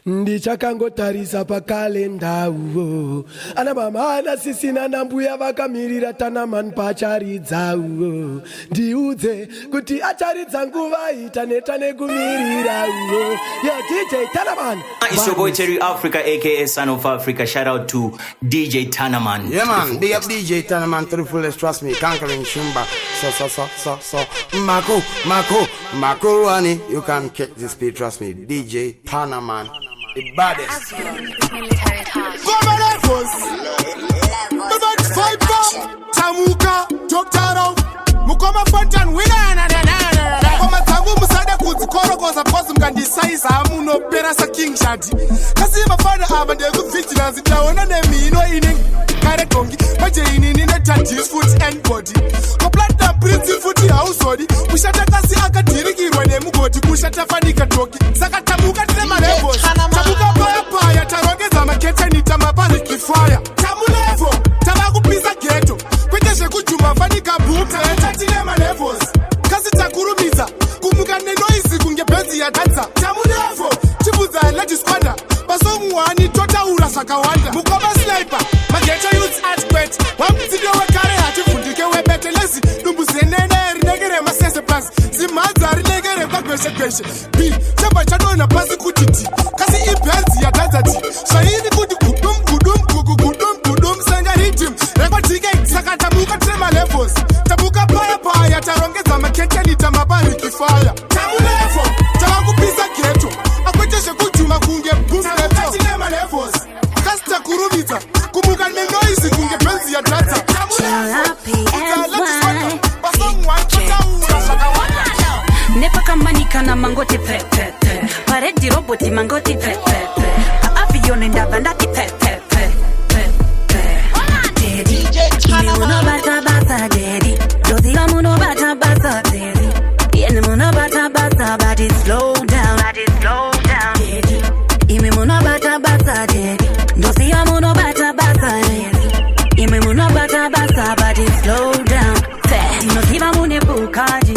Ndichakangotarisa pakalenda uwo ana mama ana sisi nana mbuya vakamirira Tanaman pacharidza uwo ndiudze kuti acharidza nguva itaneta nekumirira uwo yo DJ Tanaman. It's your boy Terry Africa aka Son of Africa. Shout out to DJ Tanaman. Yeah man, big up DJ Tanaman to the fullest, trust me, conquering Shumba. So Marco Rani, you can catch this speed, trust me, DJ Tanaman. The baddest. Tamuka, Joktaro, Mukoma Fontan, winner. Tangu musada kuzikoro koza pozu mkandisaiza amuno perasa king shadi. Kasi mafana abande kufitila zitaona nemi ino ine kare kongi. Maje inini netati foot and body. Koplata prince footy household. Kushata kasi akatirikirwa nemugoti kushata fanika toki. Saka tamuka tema levels. Tamuka paya tarongeza makete nitamapari kifaya. Tamu level, tabaku pizza ghetto. Kwekeshe kuchuma fanika boom. Tati nema levels. Kasi takurumiza. Kumuka nenoisi kunge penzi ya danza. Tamunefo, chibuza leti squander. Basongu wani tota ura sakawanda. Mukoma sniper, mageta youth earthquake. Wamtidio wekare hatifundike webetelezi. Numbuzenene rinegere masese plus. Zimaza rinegere kwa kweshe. B, chapa chano na pasi kutiti. Kasi ipenzi ya danza ti. Shahidi kuti kudum. Sanga ritim, rekwa tige saka tamuka trema levels. Tamuka paya tarongeza makete nitamabari kifaya. Tamulefo, tawakupiza ghetto. Akweteshe kuchuma kunge boom ghetto. Tatilema levels. Kasta kurumiza, kumuka nenoisi kunge penzi ya data. Nepa kamanika na mangoti pepe. Paredi roboti mangoti pepe. Avion ndaba ndati pepe. Daddy, imemuno bata daddy. Dozila muno bata daddy. Yenemuno bata but it slow down. Daddy, imemuno bata daddy. Dozila muno bata daddy. Imemuno bata but it slow down. Dinoziva mune bukaji.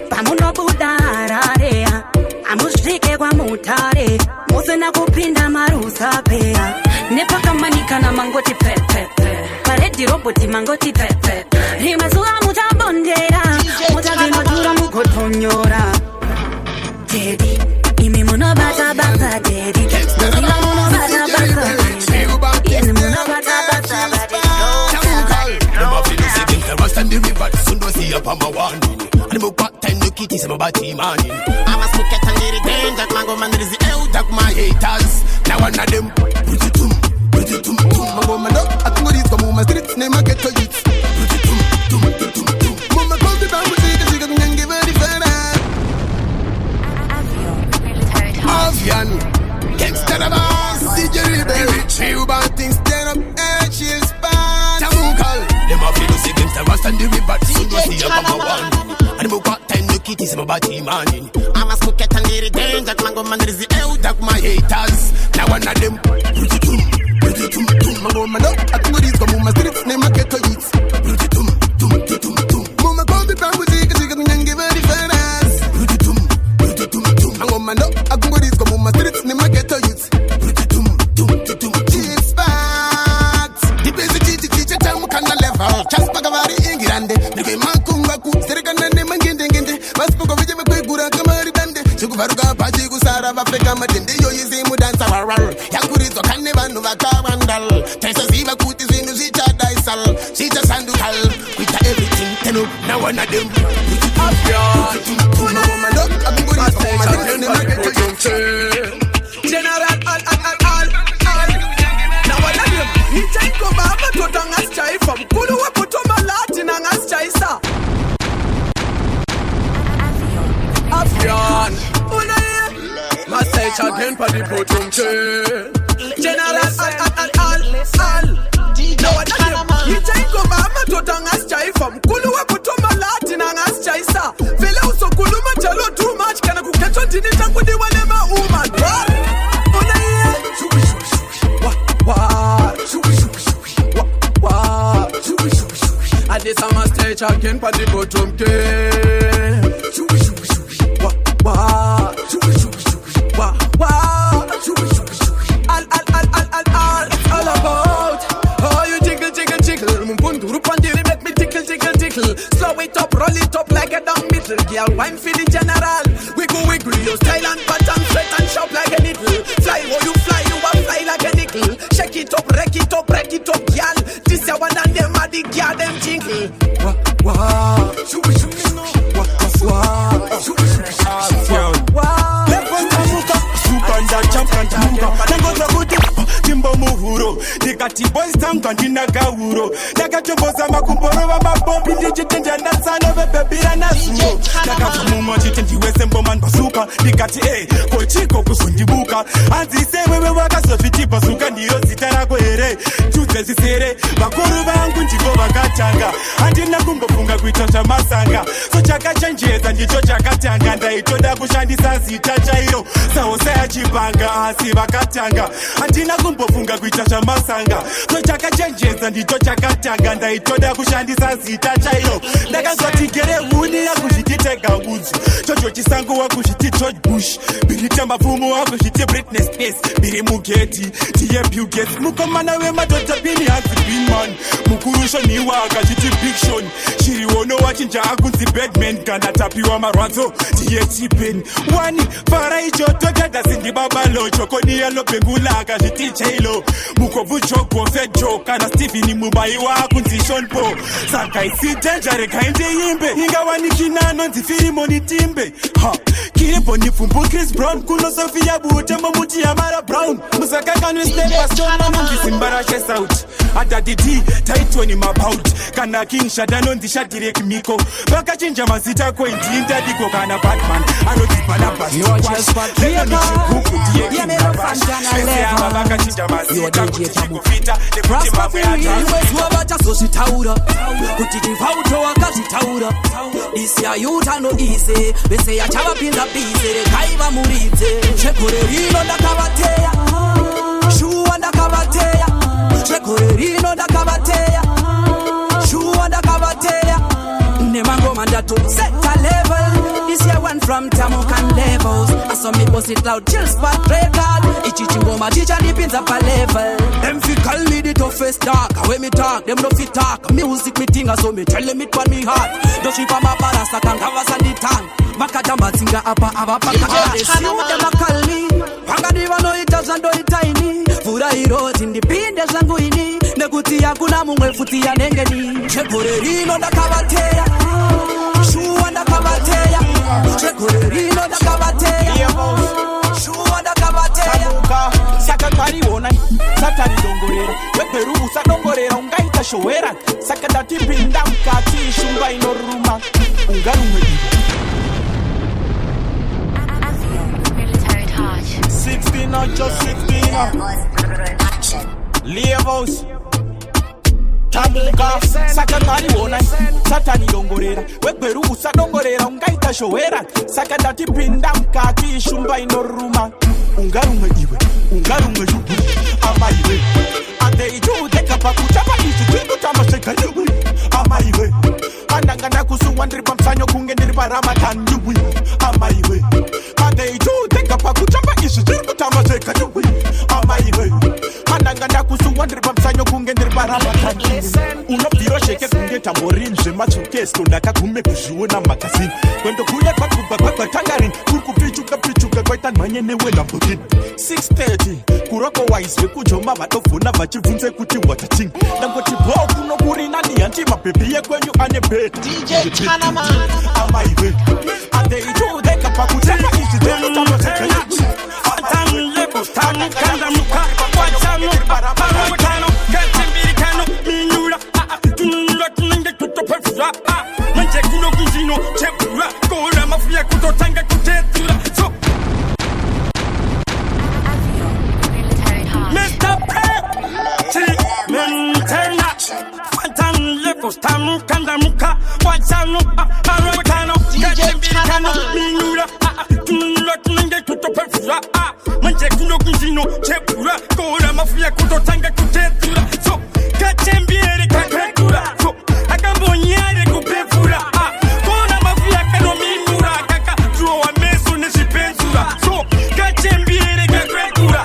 Pamuno budararea. Amushrike kwa mutare. Mose na kupinda marusa pea. Nepa kamanika na mangoti pepe. Paredi roboti mangoti pepe. Rimazuwa mutabondera. Mutavino dura mukotonyora. Daddy, imemuno bata daddy. Dozila muno bata daddy. Yenemuno bata daddy. Never feel the second time I stand the river. Soon do see up on my one. And I'm back time to kitty some body man. I'm a smoke at a little thing that mango man is the hell that my haters. Now one of them put it to Mango man up, I think what is come on my streets, name I get to it. Put it to Mama come to down with it, she can give her the fella. Avian, gangsta the boss, DJ Rebel. Chill bad things, stand up and chill span. Tamukal, them a feel the second time I stand the river. Soon do see up on my one. And I'm back time to kitty some body man. I'm a smoke at a little thing that mango man is the hell that my haters. Now one of them put it to Mango man up, I think what is come on my streets, name I get to it. Put it to Mama come to town with it, she can give her the finance. Put it to Mango man up, I think what is come on my streets, name I get to it. Put it to Cheers facts. The basic teacher time can level. Just pagavari ingirande. Nige mankunga ku, serikana ne mangende. Baspoka vije me kwegura kamari dande. Shukuvaruka paji kusara Afrika matende yo yizimu dansa warar. Yakurizo kane banu vakawandal. Tesa ziva kuti zinu zicha daisal. Zicha sandukal. Kuita everything tenu. Now one of them. General all. Now one of them. He take over to tangas chai from Kulu Wakutoma Latin and as chaisa. Avian. Masay champion for the bottom chain. General all. Now what are you? You take over to tangas chai from Kulu Wakutoma Latin and as chaisa. Vela uso Kulu machalo too much. Kana kuketo tini tangu di wanema woman. And this I'm a stay champion for the bottom chain. It's all about how you jiggle, jiggle, jiggle. Mumbunduru pandiri make me tickle, tickle, tickle. Slow it up, roll it up like a dumb middle. Girl, wine for the general. Wiggle, wiggle, your style and pattern, sweat and shop like a needle. Fly, oh you fly, you a fly like a nickel. Shake it up, break it up, break it up, girl. This your one and them are the girl, them jingle. Wah, wah, shoo, shoo, shoo. Wah, wah, shoo, shoo, shoo. Wah, Timbo muhuro, nikati boys tanga ndina gauro. Nakachomboza makumboro wa mabombi ndijitenda nasano bebebira nasuro. Nakachumumo chitendi wese mboman basuka. Nikati kochiko kusundibuka. Anzise wewe wakasofiti basuka ndiyo zitarako ere. Chuze zisere, bakuru bangu njiko bakachanga. Andina kumbofunga kuitosha masanga. So chakachenjeza ndicho chakatanga. Ndaitoda kushandisa zitachairo. Sao saya chipanga asi bakatanga. Andina kumbofunga kuitosha masanga. So chakachenjeza ndicho chakatanga. Ndaitoda kushandisa zitachairo. Ndakazwatigere uni ya kushititega uzu. Chocho chisango wa kushiti George Bush. Birita mafumu wa kushiti Britney Spears. Biri mugeti, tiye Bill Gates. Mukomana we madota bini hansi bin man. Mukurusho ni waka chiti Big Sean. Shiri wono wachinja akunzi Batman. Gana tapiwa marwanzo, tiye T-Pain. Wani, fara icho toka dasindi babalo. Choko ni yalo pengulaka chiti J-Lo. Mukovu choko fejo. Kana Stevie Mubai wa akunzi Sean Po. Saka isi denjare kainde yimbe. Inga wani kinano nzifiri moni timbe. Ha, kiripo ni fumbu Chris Brown. Kuno Sofia Buute mamuti ya Mara Brown. Musaka kanwe step pastor mamuti simbara chest out. Ata didi, taitwa ni mabout. Kana King Shadano ndisha direct miko. Baka chinja mazita kwa intinta diko kana Batman. Ano dipana basi. You are just for Leno ni shukuku diye kinabas. Pese ama baka chinja mazita kutiti kufita. Lekuti mawe ata. Iwe bacha so sitaura. Kutiti vauto waka sitaura. Isi ya yuta no easy. Bese ya chava pinda bize. Kaiva murize. Chekore rino ndakabateya. Shua ndakabateya. Chekore rino ndakabateya. Shua ndakabateya. Nemango mandato set a level. This year went from Tamukan levels. I saw me post it loud, chill spot record. Ichichingo ma teacher deep in up a level. Them fi call me the toughest dog. When me talk, them no fi talk. Music me tinga so me tell them it on me heart. Don't ship on my barasa can cover sandi tang. Makajamba singa apa paka. They see what them a call me. Panga diva no it as and do it tiny. Fura heroes in the pin des languini. Neguti ya kuna mungwe futi ya nengeni. Chekore rino da kabateya. Shua da kabateya. Chekore rino da kabateya. Shua da kabateya. Saka kari wona satani dongorera weperu usa dongorera ungaita showera saka dati pinda mkati shumba inoruma ungarume Military touch. 16 not just 16 Levels Tamuka saka kari wona satani dongorera weperu usa dongorera ungaita showera saka dati pinda mkati shumba inoruma ungarume iwe ungarume yubu amaiwe ande iju deka pakuchapa isu tindu tamasheka yubu amaiwe andangana kusuwa ndiripa msanyo kunge ndiripa ramatan yubu amaiwe ande iju deka pakuchapa isu tindu tamasheka yubu amaiwe andangana kusuwa ndiripa msanyo kunge ndiripa ramatan yubu unopiro sheke kunge tamborin jema chukes kundaka kume kujuona magazine kwendo kuya kwa kubakwa kwa tangarin kurkupichuka pichuka kwa itan manyene wela mbutin 6:30 kuroko wise kujoma batofuna vachivunze kuti wataching ndangoti bo kuno kuri nani anti mabebi yekwenyu ane bet DJ Chanama amaiwe ade ijo deka pakutaka ishi delu tamoteka atan lebo tan kanda muka wachano paramano kachembiri kano minura tunura tunenge tutopefura manje kuno kuzino chepura kora mafia kutotanga kutetura so Mr. Pretty Mentena Fantan Levels Tamu Kanda Muka Wachano Arakano Kachembirikano Minura Tunula Tunenge Kutopefura Manje Kuno Kuzino Chepura Kora Mafia Kutotanga Kutetura So Kachembiri Kaketura So Akambonyare Kupefura Kora Mafia Kano Minura Kaka Tuwa Meso Neshipensura So Kachembiri Kaketura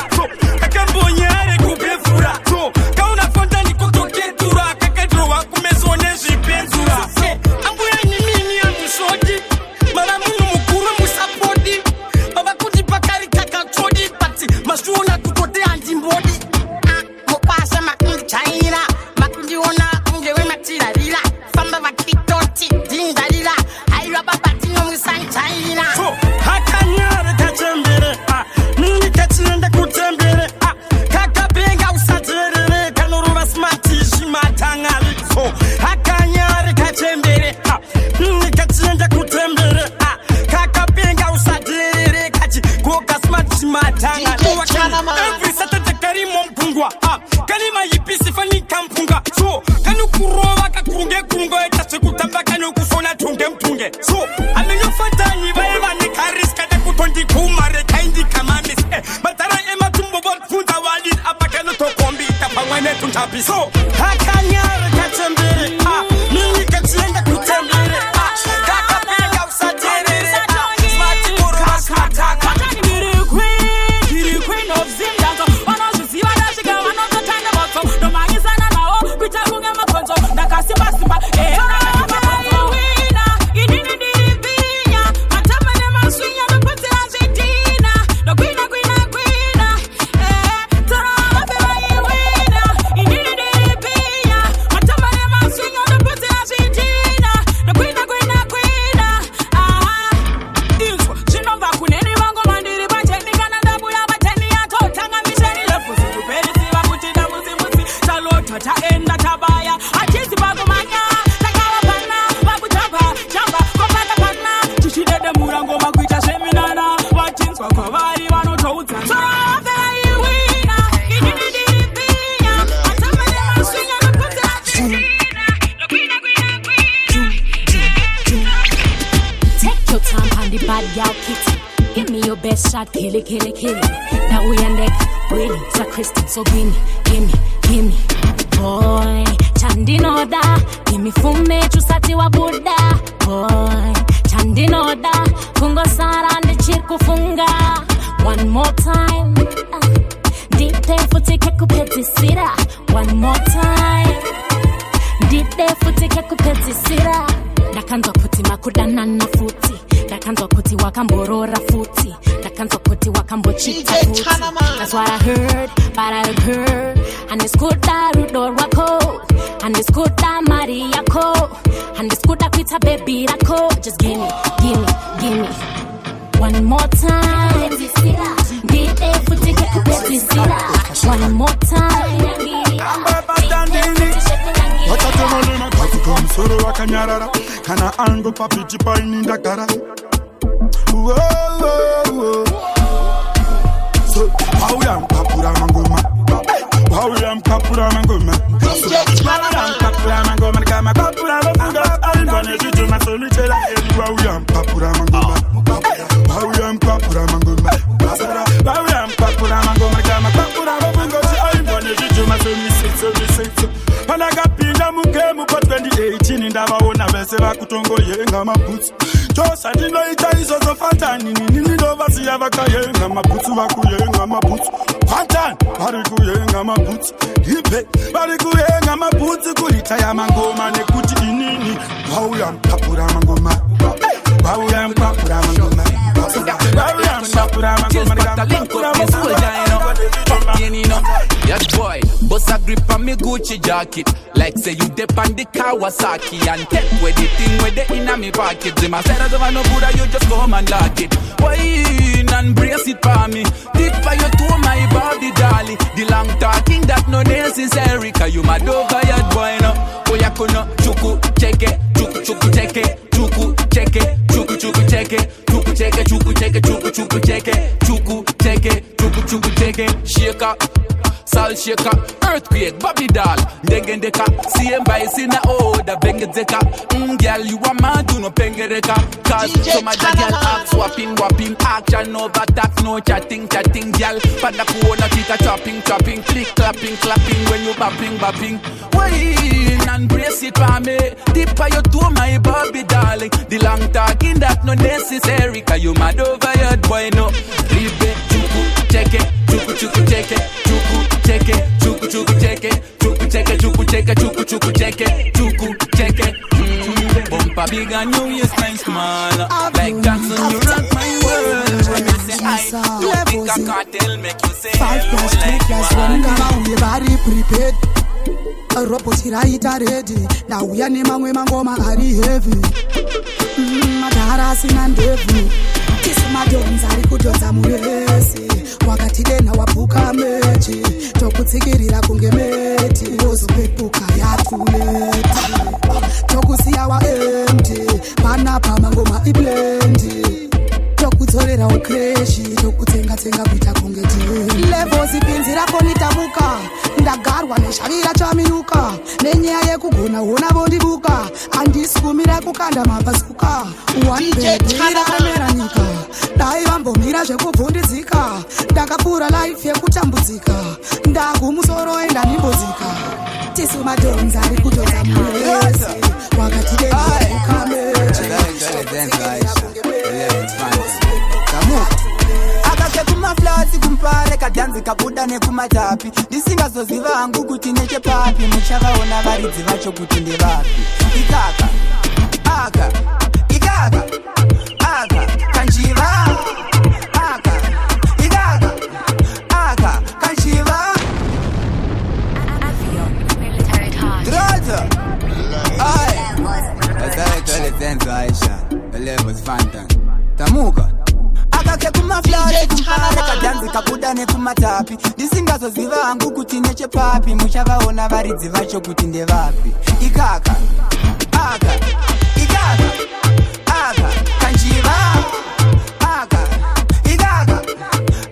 Every Saturday karimo mpungwa kalima yipisi fani kampunga so kanu kuroba kakurunge kurungo etase kutabaka no kufona tunge mtunge so amenyofatani baiba ni kariska da kutondi kumare kaindi kamamis batara ema tumbo bol funza wali apaka no to kombi tapangwane tuntapi so hakanyara kachembere mimi kachienda kutembere kaka pega usatere smart moro masmataka Kill it. Now we are next, waiting, so Kristen, so gimme. Boy, Chandinoda, gimme fume, chusati wa Buddha. Boy, Chandinoda, kungo sara ande chirku funga. One more time, deep there futi kekupeti sira. One more time, deep there futi kekupeti sira. Nakanzo puti makudana na futi. Nakanzo puti wakamborora futi. Nakanzo puti wakambochita futi. That's what I heard, but I heard. And it's good that Rudor wako. And it's good that Maria ko. And it's good that Pita baby rako. Just gimme. One more time. Dite futi kekupeti sira. One more time. Watatemolina katika msoro wa kanyarara kana ango papiti paini ndakara so hauya mkapura mangoma kama kapura mangoma alibane jitu masolichela hauya mkapura mangoma kama kapura mangoma alibane jitu masolichela Panagapinda mukemu pa 2018 ndabaona bese bakutongoyenga maputsu Tosa dino itaizo zo fantani nini ndo basi yabakayenga maputsu bakuyenga maputsu Fantan bari kuyenga maputsu Ipe bari kuyenga maputsu kulita ya mangoma nekuti inini Wauya mpapura mangoma Wauya mpapura mangoma Wauya mpapura mangoma Yes boy, boss a grip on me Gucci jacket like say you dip on the Kawasaki and take with the thing with the inna me pocket. Them a say that over no good, you just come and lock it. Wine and brace it for me. Tip for you to my body, dolly. The long talking that no necessary. 'Cause you mad over your boy no. Oh ya kuno chuku cheke, chuku cheke, chuku cheke, chuku cheke, chuku cheke, chuku cheke, chuku cheke, chuku cheke, chuku cheke, shaker. Sal shaker, earthquake, Bobby doll, degendeka, same vice in the order, bengedeka. Girl, you a man, do no pengereka. 'Cause some of the girl act whopping, action over tax, no chatting, girl. Panda kuona tika chopping, click, clapping, when you bapping. Wine and brace it for me, dip on your toe, my Bobby darling. The long talking that no necessary, 'cause you mad over your boy, no. Leave it, chuku cheke, chuku cheke, chuku cheke, chuku cheke, chuku cheke. Bumper big and you waistline small. Like Jackson, you rock my world. When you say I don't think I can't tell, make you say 5+2+1. Kama we body prepared. A robot iraita ready. Now we are nemangwe mangoma ari heavy. Madara sina ndevu. Kisi madonza rikudonza muresi. Wakati dena wapuka mechi. Tokutsikirira kunge meti. Ozo pepuka yatuleti. Tokusiya wa empty. Panapa mangoma iblendi. Tokutorera ukreshi. Tokutsenga kuita kunge levo zipinzi rako nitabuka ndagarwa neshavira chaminuka nenyaya yekugona wona vondibuka andisikumira kukanda mabhazuka wanbedira nyika dai vambomira zvekubvundidzika ndakapfuura life yekutambudzika ndagumusoro enda nimbodzika tisu madhonza ari kutonza murezi kumaflasi kumpare kadhanzi kabuda nekumatapi ndisingazoziva hangu kuti nechepapi muchavaona varidzi vacho kuti ndevapi ikaka aka ikaka aka kanjiva aka ikaka aka kanjiva droto ai asale tenzo Aisha levels fantan tamuka akake kumaflare kumpare kadhanzi kabuda nekumatapi ndisingazoziva hangu kuti nechepapi muchavaona varidzi vacho kuti ndevapi ikaka aka ikaka aka kanjiva aka ikaka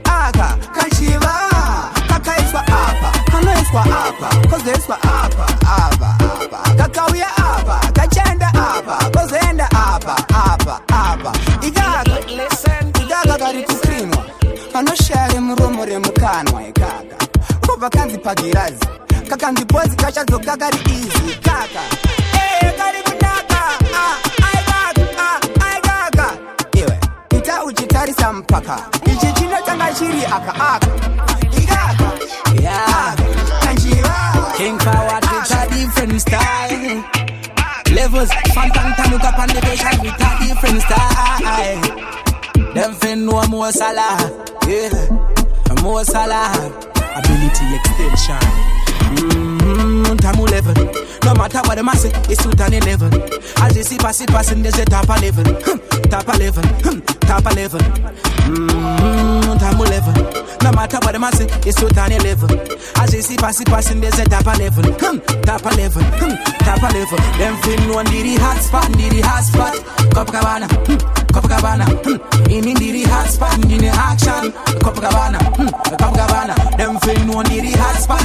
aka kanjiva kakaiswa apa kanoiswa apa kozoiswa apa apa apa kakauya apa kachenda apa kozoenda apa apa apa ikaka ikaka kari kukrimwa kanoshare muromo remukanwa ikaka kubva kanzi pagirazi kakanzi bhozi kachadzoka kari izi kaka kari kunaka aikaka iwe ita uchitarisa mpaka ichi chinotanga chiri aka ikaka kanjiva King Power with a different style levels fantantanuka pandekesha with a different style them fin no more salah, yeah, more salah. Ability extension. Tamu level. No matter what them say, it's to turn 11. As they see passing, there's a top a level, top a level, top a level. Tamu level. No matter what them say, it's to turn 11. As they see passing, there's a top a level, top a level, top a level. Them fin one did the hot spot, Copacabana, Copacabana. In the hot spot, in the action, Copacabana. Them fin one did the hot spot,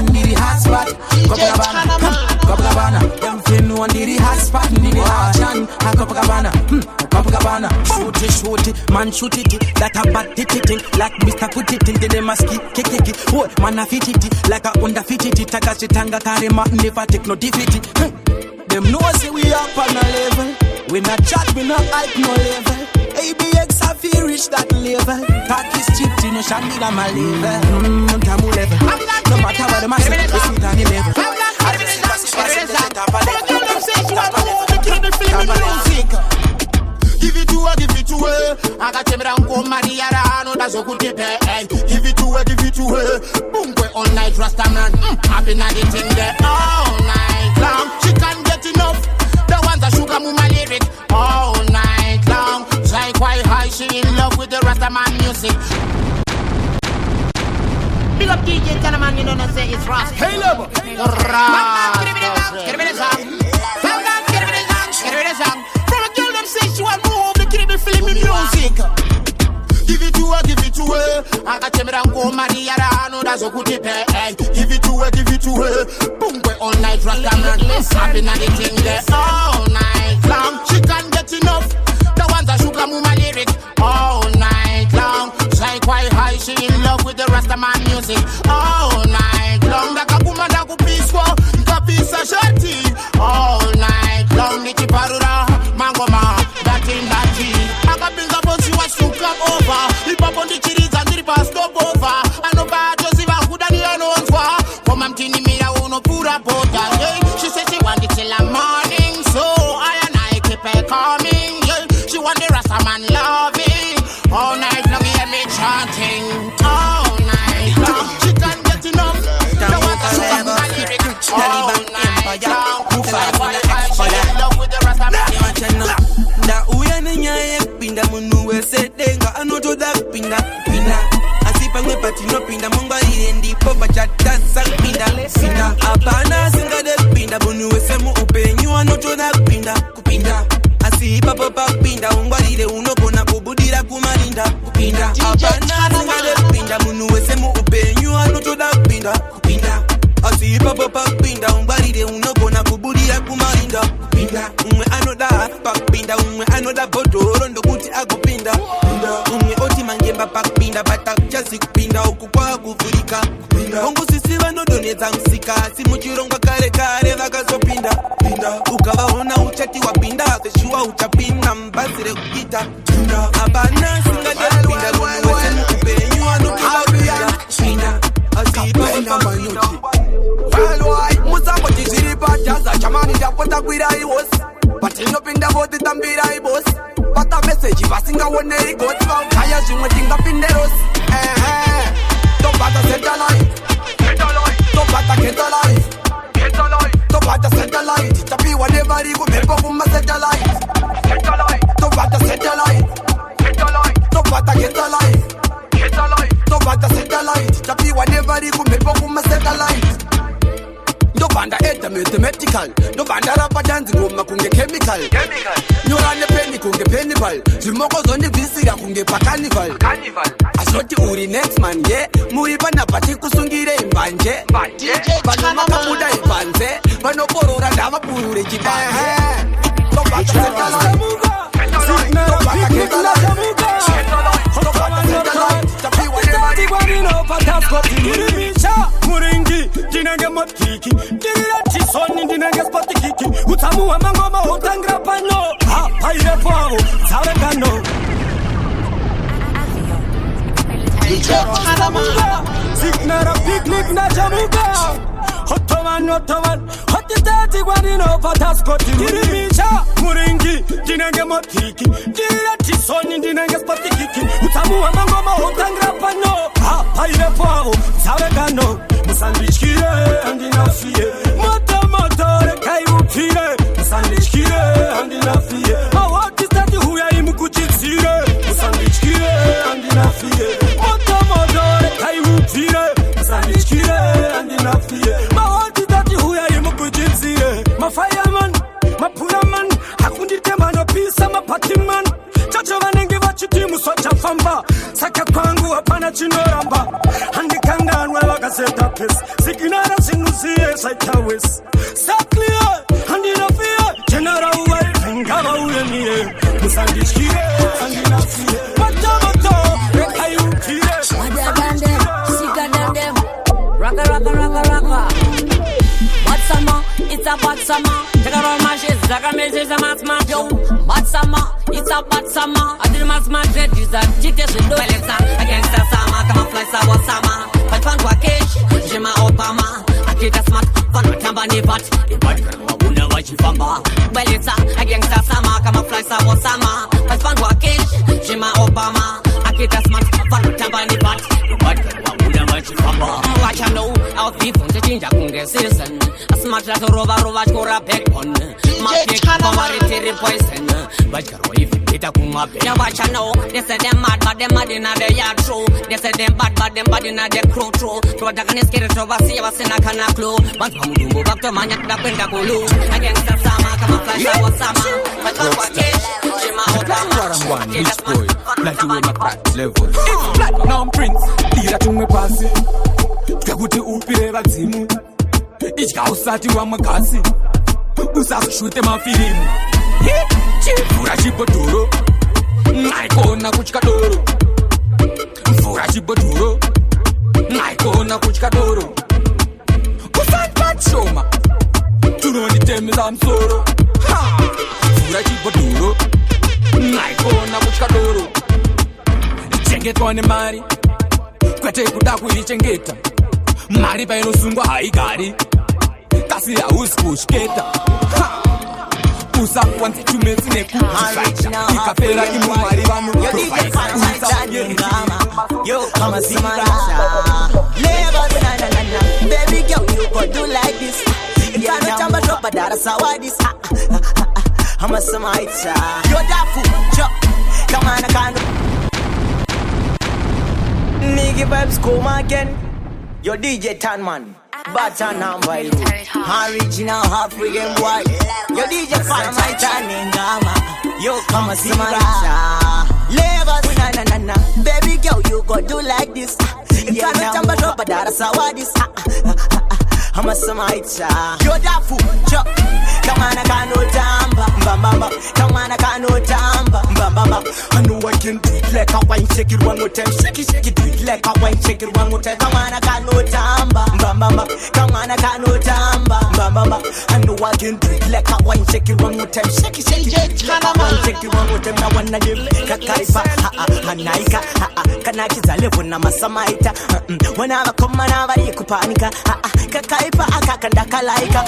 Copacabana. Them fin one did the hot spot, in the action, Copacabana. Shoot it, man shoot it, that a bad it, like Mr. Put it in the maski, kick it, oh, man a fit it, like a under fit it, Takashitanga Karima, never take no defeat. Them know say we up on a level, we not chat, we not hype no level. ABX have feel reach that level. Talk is cheap, you know, Shandy na my level. Tamu level. No matter what the mass is, we sit on the level. Give it to her. Akachemera Maria Rano dazo kutepe. Give it to her. Bungwe all night Rastaman. Happy na the thing there all night long. She can't get enough. The ones that sugar muma lyric all night long. Say quite high, she in love with the Rastaman music. Big up DJ Tanaman, you don't say it's Rasta. Hey level. From a girl them sexual move, the kid be feeling music. Give it to her. Akachemera Maria Rano dazo kutepe. Give it to her. Bungwe all night Rastaman. Happy na the thing there all night long. She can't get enough. The ones that sugar muma lyric all night long. Say quite high, she in love with the Rastaman music all night long. Dakakuma dakupiswa, kapisa shati all night long. Nikiparura mangoma, dati. Akapinga bosi wa suka over. Ipapo ndichiriza ndiripa stop over. Anoba Josiva hudani anonzwa. Koma mtini mira uno pura bota. She said she want it till the morning, so I keep her coming. She want the Rastaman loving. All night long hear me chanting. All night long. She can't get enough. The one that she got my lyric. All night long. I love with the Rastaman. Da uyane nyaye pinda munuwe sedenga anoto da pinda asipa ngwe patino pinda mongwa irendi popa chata sang pinda apana singa de pinda munuwe semu upenyu anoto da pinda kupinda asipa popa pinda ongwa ire unokona kubudira kumarinda kupinda apana singa de pinda munuwe semu kupenyu anotoda kupinda asi ipapo pakupinda ungwarire unogona kubudia kumarinda umwe anoda pakupinda umwe anoda bhodhoro ndokuti agopinda umwe oti mangemba pakupinda batakuchazi kupinda uku kwakuvhurika ongosisi vanodonedza musika asi muchirongwa kare kare vakazopinda ukavaona uchati wapinda zveshuwa uchapinda mubhazi rekupita hapana singadepinda munhu wese mukupenyu anotoda kupinda asi ipapo musangoti zviri pajaza chamani ndapota kwirai hosi patinopinda votitambira ibosi pata meseji vasingaonei goti vaukaya zvimwe tingapinde rosi tobata centerline tobata ketalite tobata centerline tapiwa nevari kumhepo kumasatelite tobata centerline tobata ketalite tobata centerline tapiwa nevari kumhepo kumasatelite ndobanda eda mathematical ndobanda rapa danzi ngoma kunge chemical nyorane peni kunge penibal zvimoko zvondibvisira kunge pacarnival azoti uri next man ye muri panapa tikusungire imbanje vano makabuda ipanze vanoporora ndavapurure chibanje muringi ndinenge motiki ndiriretisoni ndinenge spotikiki utsamu hwemangoma utangira pano hapairepo avo dzavegano signara picnic nachamuka hotovan hotitati kwaninopatascoti ndirimisha muringi ndinenge motiki ndiriretisoni ndinenge spotikiki utsamu hwemangoma utangira pano hapairepo avo dzavegano musandityire handinafiye moto rekaiupfire musandityire handinafiye mawatisati huyai mukuchidzire musandityire handinafiye moto rekaiupfire musandityire handinafiye mawatisati huyai mukuchidzire mafireman mapuraman hakunditembanopisa mapatiman chacho vanenge vachiti muswachafamba saka kwangu hapana chinoramba handikanganwe vakaseta pesi sikinara zinuziye saitawesi sakliye handinafiye chenara uvaivengava uyeniye musandityire handinafiye matomoto rekaiupfire Bad summer, it's a bad summer. Take a round my shit, like a message, a match my yo. Bad summer, it's a bad summer. I did match my dread, is a chick that she do. Well, it's against the summer, come on, fly, sawa summer. But fun kwa cash, Jima Obama. I get a smart, fun with company, but the bad girl, I wonder why she fumble. Well, it's against the summer, come on, fly, sawa summer. But fun kwa cash, Jima Obama. I get a smart, fun with company, but the bad girl, I wonder why she fumble. Watch I know, I'll be fun to change up in the season. As much as a rova chora back on my pick commodity poison. But if you get a kuma, yeah, watch I know. They say them mad, but them mad in the yard show. They say them bad, but them bad in the crow throw. So the can escape over, see us in a canna clue. But I'm going to move up to Mania, the Pentacolo. Against the summer, come on, flash our summer. But I'm one rich boy, like you in my practice level. It's platinum prince, tira tumwe pasi. Tkakuti upire vadzimu. Ichka usati wa magasi. Usashute mafilimu. Mvura chibhodhoro. Naikona kutya doro. Mvura chibhodhoro. Naikona kutya doro. Usatpachoma. Tunonitemeza msoro. Mvura chibhodhoro. Naikona kutya doro. Ichengetwa nemari. Kwete kuda kuichengeta. Mari painosungwa haigari. Kasi hausi kushketa. Usakwanzi tumezi nekuchifaita. Ikapera imumari vanu profaita. Yo, come and see my Levels, na. Baby girl, you gon' do like this. If I don't jump a drop, but that's how I this. I'm a Samaritan. You're that fool, come on, I can't. Nigga vibes come again. Your DJ Tanman, Bata number you. Original African boy. Your DJ Fanta Taningama. Yo, come and see my Levels, na. Baby girl, you gon' do like this. Ikanotamba dropa dara sawadis. I'm a Samite. Yo dafu, chop. Come on, I got no tamba. Mbamba, come on, I got no tamba. Mbamba, I know I can do it like a wine, shake it one more time. Shake it, do it like a wine, shake it one more time. Come on, I got no tamba. Mbamba, come on, I got no tamba. Mbamba, I know I can do it like a wine, shake it one more time. Shake it, like a wine, shake it one more time. Now wanna give kakaipa, hanaika, kanakiza levo na masamaita. When I come on, I'm ready to panic. Kakaipa, akakanda laika.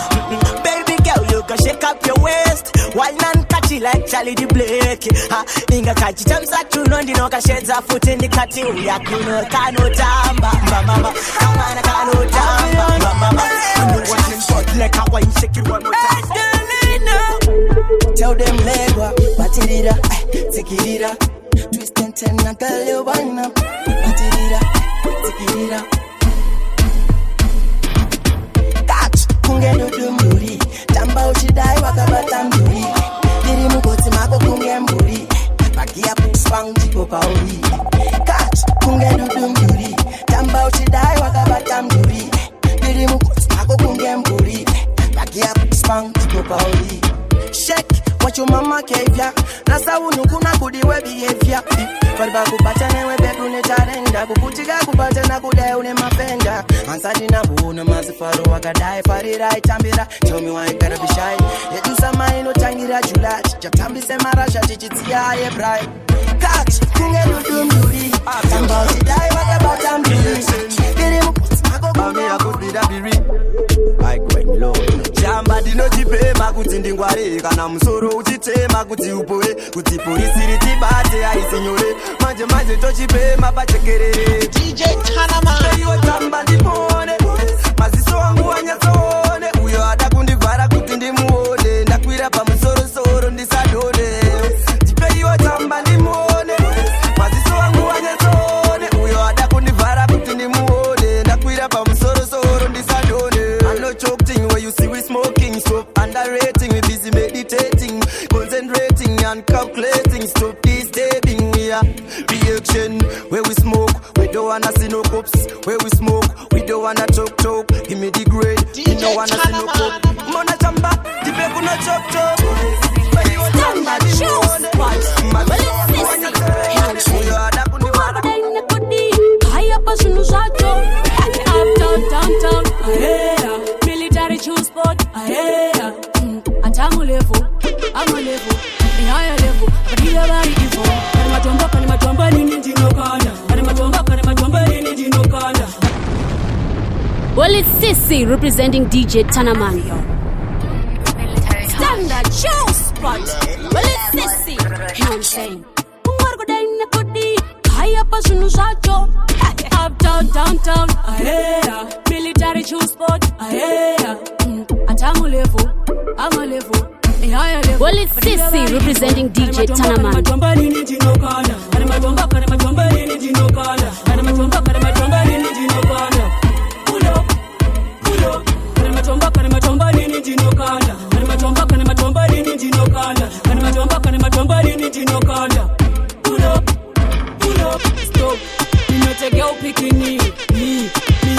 Baby girl, you can shake up your waist. Why not catch it like Charlie the Blake? Inga kachi chamsa chuno ndino kasheza futi ndi kati uya kuno kano tamba. Mama, kamana kano tamba. Mama, I know what you got like a wine, shake it one more time. Tell them legwa, batirira, tikirira. Twist and ten na kale wana, batirira, tikirira. Kungendo dumburi, tamba uchidai wakabata mburi. Diri mugoti mako kunge mburi, bakia puspang jiko pauli. Catch, kungendo dumburi, tamba uchidai wakabata mburi. Diri mugoti mako kunge mburi, bakia puspang jiko pauli. Shake what your mama gave ya. Nasa unukuna kudiwe behavior. Farba kupata newe bebu ne tarenda. Kukutika kupata na kude une mapenda. Ansadi na buuna mazifaru wakadai. Farira itambira. Tell me why you gotta be shy. Yetu samai no tangira julat. Chatambi semara shati chitia aye brai. Catch, kunge dudumduri. Tamba uchidai wakabata mbili. Diri mkuti mako kunge akubida biri. I quite low. Jamba dino jipe makuti ndingware. Kana musoro uchitema kuti upoe. Kuti polisi ritibate aisinyore. Manje tochipe mapachekerere. DJ Tanama. Iyo tamba ndipone. Maziso wangu wanyazone. Uyo adakundivara kuti ndimuone. Ndakwira pa musoro ndisadone. Jipe iyo tamba ndimone. Maziso wangu wanyazone. Uyo adakundivara kuti ndimuone. Ndakwira pa musoro ndisadone. I know choke thing where you see we smoking. Stop underrating, we busy meditating. Concentrating and calculating. Stop disturbing me. Reaction where we smoke, we don't wanna see no cups. Where we smoke, we don't wanna choke. Give me the grade, you don't wanna see no cup. Mona chamba, the people no choke. Where you chamba, the choose. Downtown, military choose spot, and I'm a level, the higher level, but you are very evil. Well, it's Sissy representing DJ Tanaman. Standard show spot. Well, it's Sissy. You know what I'm saying? Uptown, downtown, military shoe spot, and I'm a level. Well, it's Sissy representing DJ Tanaman. Stop. Me not a girl picking me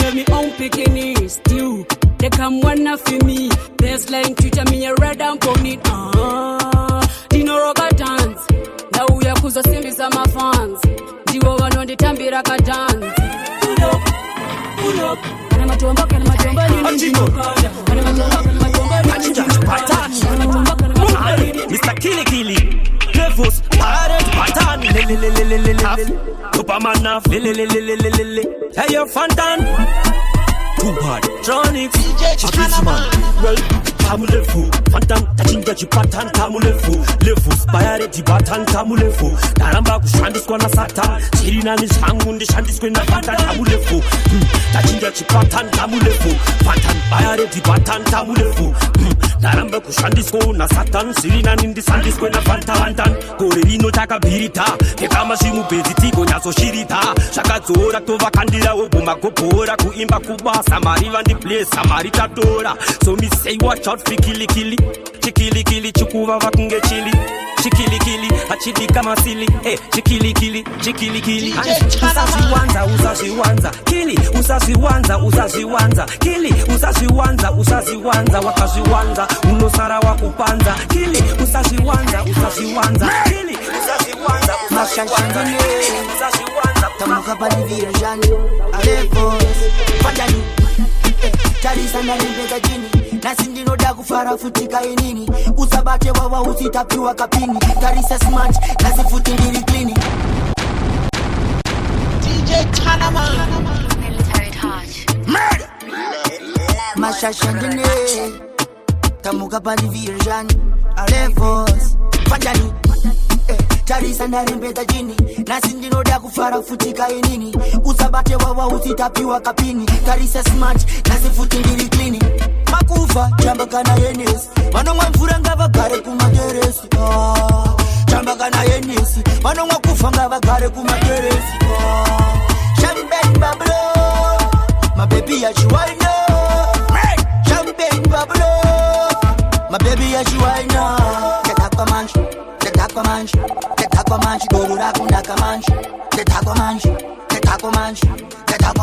have me own picking it. Still, they come one for me. There's like Twitter, me a red and pony. Dino rock dance. Now we are kuzo simbi za my fans. Diwo wano di tambi raka dance. Pull up. Kana matomba nini jinokanda. Kana matomba nini jinokanda. Mr. Killy. Levels, parade, pattern, Superman, hey, you're Fantan. Too hard, Tronics, Chickisman, well, Tamulefu, Fantan, Tachinga Chipatan, Tamulefu, Levels, parade, Batan, Tamulefu, Taramba, Shandis, Kwana Satan, Chirina, Shangundi, Shandis, Kwana Fantan, Tamulefu, Tachinga Chipatan, Tamulefu, Fantan, parade, Batan, Tamulefu, Taramba, Shandis, Kwana Satan, Chirina, Nindi, Sandis, Kwana Fantan, Korino, Takabirita, Kama Shimu, Bezitigo, Naso Shirita, Shakatora, Tova Candida, Obuma, Kopora, Kuimba, Kuba, Samari, and the place, Samarita Dora. So me say, watch out for killy. chikilikili chukuva vakunge chili chikilikili achidi kama sili chikilikili chikilikili usaziwanza kili usaziwanza kili usaziwanza wakaziwanza unosara wa kupanza kili usaziwanza kili usaziwanza tamuka pali virjani alevos fandani tarisa ndani mpeka chini nasi ndinoda kufara futika inini usabate wawa usitapiwa kapini tarisa smart nasi futi ndiri klini DJ Tanaman Military Touch Murder Mashasha ndine tamuka pali virjani alevos fandani tarisa ndani mpeka chini nasi ndinoda kufara futika inini usabate wawa usitapiwa kapini tarisa smart nasi futi ndiri klini makufa chamba kana yenesi vanongwa mvura ngavagare kumateresi chamba kana yenesi vanongwa kufa ngavagare kumateresi champagne bablo mabebi yachiwaina champagne bablo mabebi yachiwaina tetakwa manchi doro rakunaka manchi tetakwa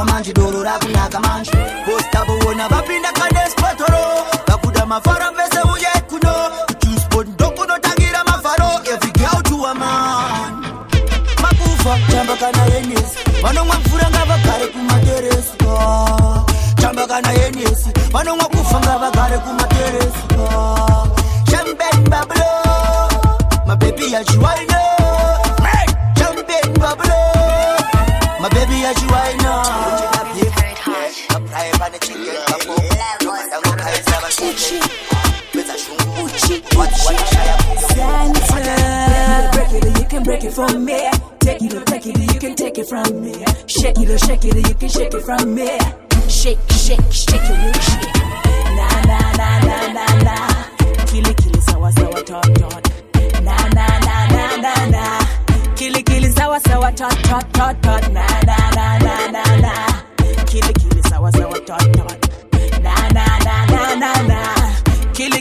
manchi doro rakunaka manchi bostabo vapinda kadespotoro vakuda mafara vese uye kuno juice ndokunotangira mafaro every girl to a man makufa chamba kana yenesi vanomwa mvura ngavagare kumateresi chamba kana yenesi vanomwa kufa ngavagare kumateresi champagne bablo mabebi yachiwaina champagne bablo mabebi yachiwaina you can break it from me. Take it or take it, you can take it from me. Shake it or shake it, you can shake it from me. Shake it, you shake. Na. Kili sawa tot. Na. Kili sawa tot. Na. Kili sawa tot. Na.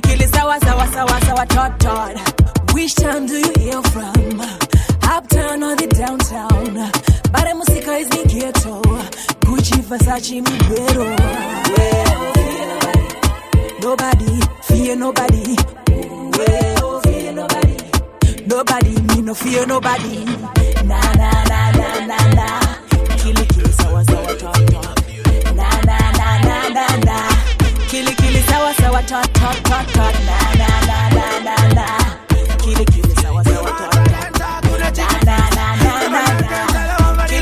Kili sawa tot. Which town do you hail from? Uptown or the downtown? Bare musika is me ghetto. Gucci, Versace, me better. Nobody, fear nobody. Nobody, me no fear nobody. Na. Kili sawa tot. Na. Kili sawa tot. Na. Kili sawa tot.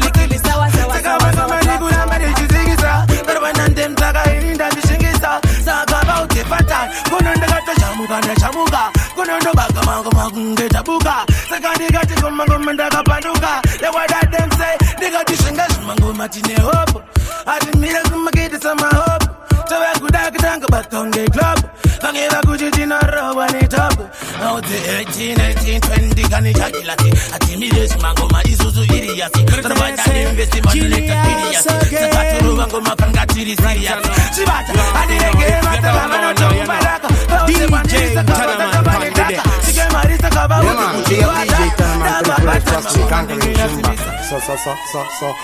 Kili sawa chamuka kunondo baga mango tabuka sakandika tikoma ngomenda kapanduka the word that them say nigga dishinga mango matine hope admire kumagita sama hope tawe kudakitanga batonge club kangeva kujitina roba ni top out the 18 20 kani chakilati admire mango ma isuzu iriasi the that invest money like sakaturu mango makanga tiri serious chibata adirege mata mano tombaraka DJ Tanaman Pandede. So,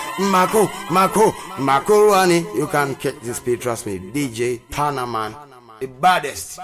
Mako Rani, you can catch this speed, trust me. DJ Tanaman, the baddest.